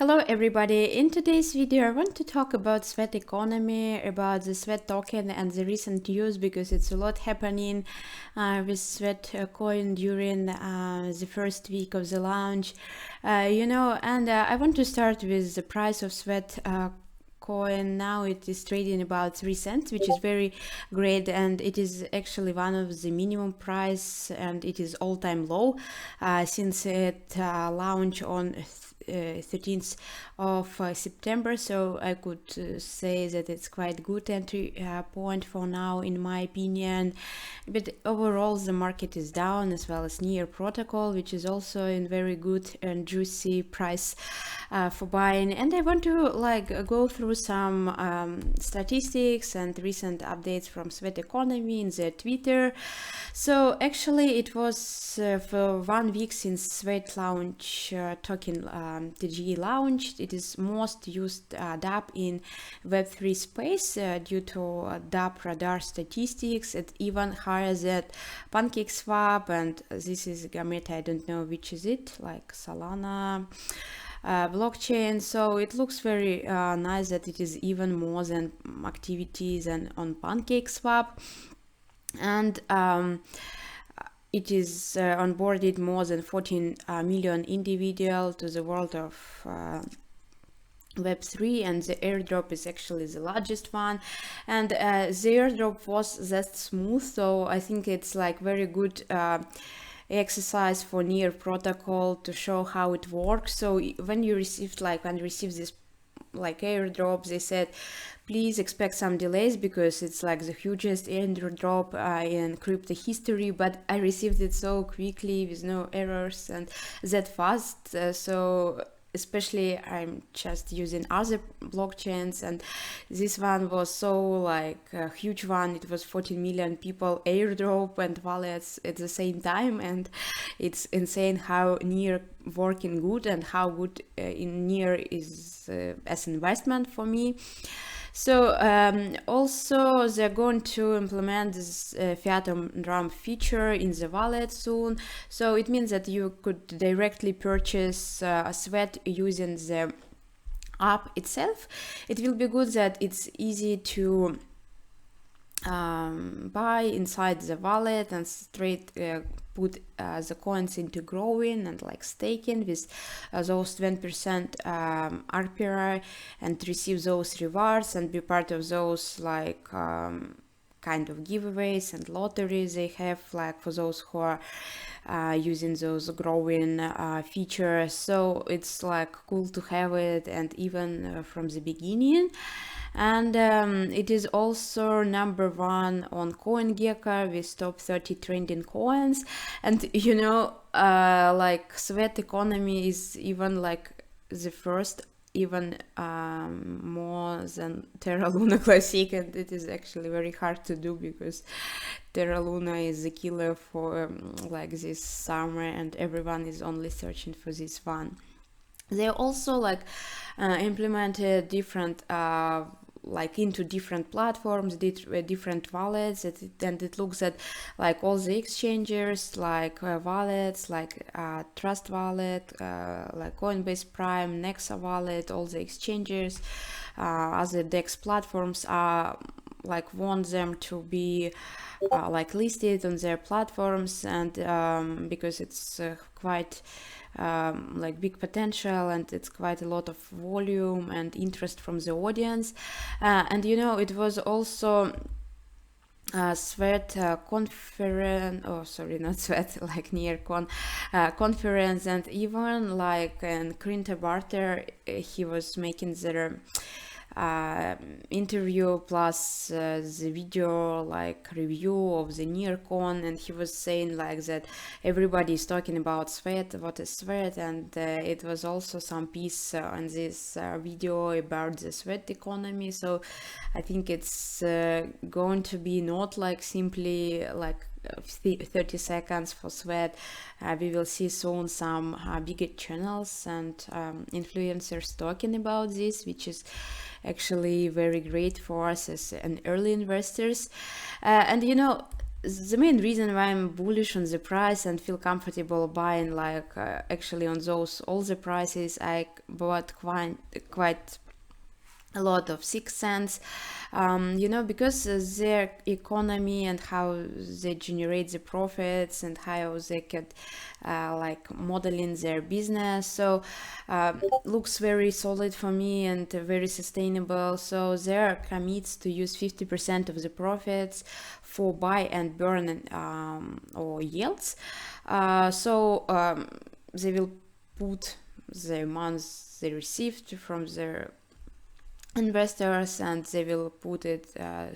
Hello everybody, in today's video I want to talk about Sweatconomy, about the Sweat token and the recent news because it's a lot happening with Sweatcoin during the first week of the launch, and I want to start with the price of Sweat coin. Now it is trading about 3 cents, which is very great, and it is actually one of the minimum price, and it is all-time low since it launched on 13th of September, so I could say that it's quite good entry point for now in my opinion. But overall the market is down, as well as Near protocol, which is also in very good and juicy price for buying. And I want to go through some statistics and recent updates from Sweatconomy in their Twitter. So actually it was for 1 week since Sweat launch token TGE launched. It is most used DApp in Web3 space due to DApp radar statistics. It's even higher than PancakeSwap, and this is Gamete, I don't know which is it, like Solana blockchain. So it looks very nice that it is even more than activities and on PancakeSwap. And it is onboarded more than 14 million individuals to the world of Web3, and the airdrop is actually the largest one. And the airdrop was that smooth, so I think it's like very good exercise for Near protocol to show how it works. So when you received this airdrop, they said please expect some delays because it's like the hugest airdrop in crypto history, but I received it so quickly with no errors and that fast. So especially I'm just using other blockchains, and this one was so a huge one. It was 14 million people airdrop and wallets at the same time, and it's insane how Near working good and how good in Near is as investment for me. So also they're going to implement this Fiat and RAM feature in the wallet soon. So it means that you could directly purchase a Sweat using the app itself. It will be good that it's easy to buy inside the wallet and straight put the coins into growing and staking with those 20% RPR and receive those rewards and be part of those kind of giveaways and lotteries they have for those who are using those growing features. So it's cool to have it, and even from the beginning. And it is also number 1 on CoinGecko with top 30 trending coins. And Sweatconomy is even the first, even more than Terra Luna Classic, and it is actually very hard to do because Terra Luna is the killer for this summer, and everyone is only searching for this one. They also implemented different into different platforms, different wallets, and it looks at all the exchanges, wallets, Trust Wallet, Coinbase Prime, Nexa Wallet, all the exchanges, other DEX platforms are want them to be listed on their platforms, and because it's quite big potential, and it's quite a lot of volume and interest from the audience. And it was also Sweat conference, not Sweat, NearCon conference, and even in Crinta Barter he was making their interview plus the video review of the NearCon, and he was saying that everybody is talking about Sweat, what is Sweat, and it was also some piece on this video about the Sweatconomy. So I think it's going to be not simply 30 seconds for Sweat. We will see soon some bigger channels and influencers talking about this, which is actually very great for us as an early investors. And the main reason why I'm bullish on the price and feel comfortable buying, like actually on those all the prices, I bought quite a lot of 6 cents, you know, because their economy and how they generate the profits and how they can like modeling their business. So looks very solid for me and very sustainable. So they're commits to use 50% of the profits for buy and burn or yields. They will put the amounts they received from their investors, and they will put it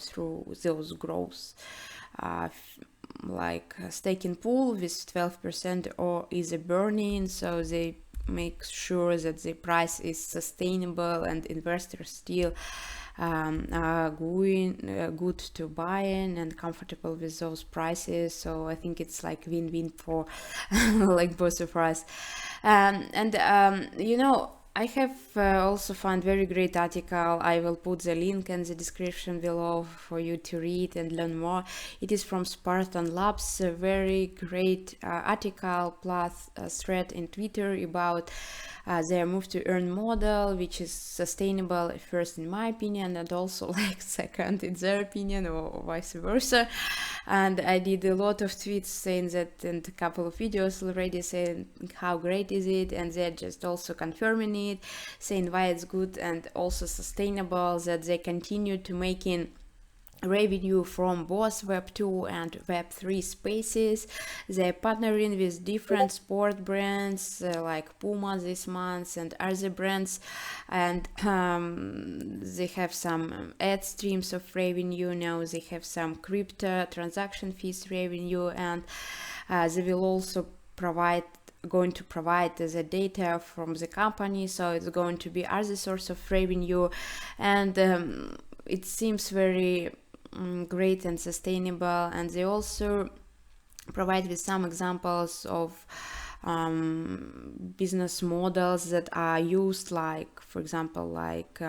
through those growth like staking pool with 12% or is a burning, so they make sure that the price is sustainable and investors still are going good to buy in and comfortable with those prices. So I think it's like win-win for like both of us. You know, I have also found very great article. I will put the link in the description below for you to read and learn more. It is from Spartan Labs, a very great article plus a thread in Twitter about their move to earn model, which is sustainable first in my opinion, and also like second in their opinion, or vice versa. And I did a lot of tweets saying that, and a couple of videos already saying how great is it, and they're just also confirming it, saying why it's good and also sustainable, that they continue to making revenue from both Web 2 and Web 3 spaces. They're partnering with different sport brands like Puma this month and other brands, and they have some ad streams of revenue now. They have some crypto transaction fees revenue, and they will also going to provide the data from the company, so it's going to be other source of revenue, and it seems very great and sustainable. And they also provide with some examples of business models that are used, like for example, like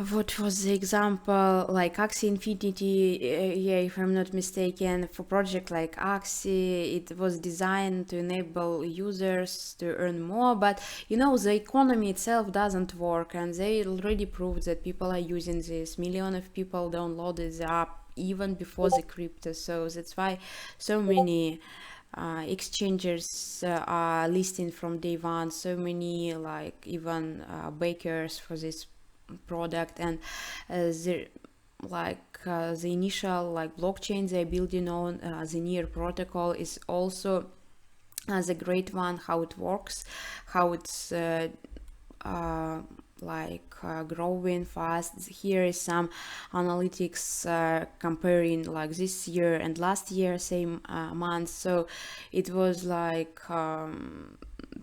what was the example, like Axie Infinity, yeah, if I'm not mistaken, for project like Axie, it was designed to enable users to earn more, but you know, the economy itself doesn't work, and they already proved that people are using this. Millions of people downloaded the app even before the crypto, so that's why so many exchanges are listing from day one, so many like even bakers for this product, and the initial like blockchain they're building on, the near protocol, is also the great one, how it works, how it's growing fast. Here is some analytics comparing like this year and last year same month. So it was like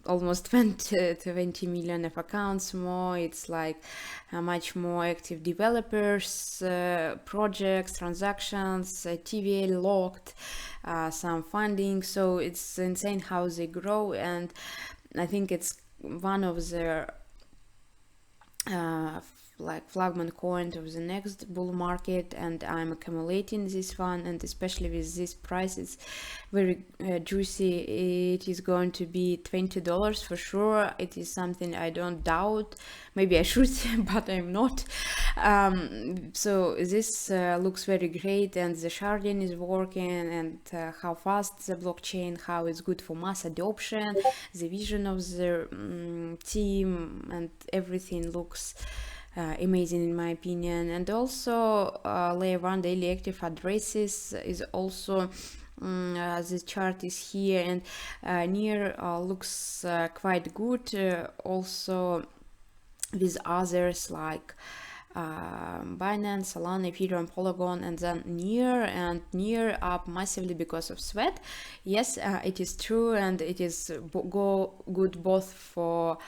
almost 20 million of accounts more. It's like much more active developers, projects, transactions, TVL locked, some funding. So it's insane how they grow, and I think it's one of their like flagman coin of the next bull market, and I'm accumulating this one, and especially with this price, it's very juicy. It is going to be $20 for sure. It is something I don't doubt. Maybe I should, but I'm not. So this looks very great, and the sharding is working, and how fast the blockchain, how it's good for mass adoption, the vision of the team, and everything looks amazing in my opinion. And also layer 1 daily active addresses is also the chart is here, and near looks quite good, also with others like Binance, Solana, Ethereum, Polygon, and then near up massively because of Sweat. Yes, it is true, and it is good both for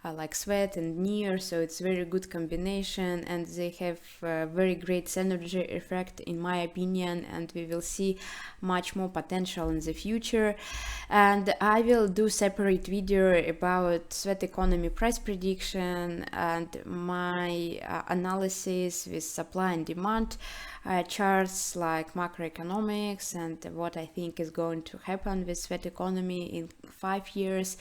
like Sweat and Near, so it's very good combination, and they have very great synergy effect in my opinion, and we will see much more potential in the future. And I will do separate video about Sweatconomy price prediction and my analysis with supply and demand charts like macroeconomics and what I think is going to happen with Sweatconomy in 5 years.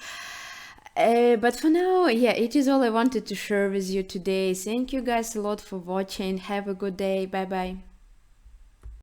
But for now, yeah, it is all I wanted to share with you today. Thank you guys a lot for watching. Have a good day. Bye bye.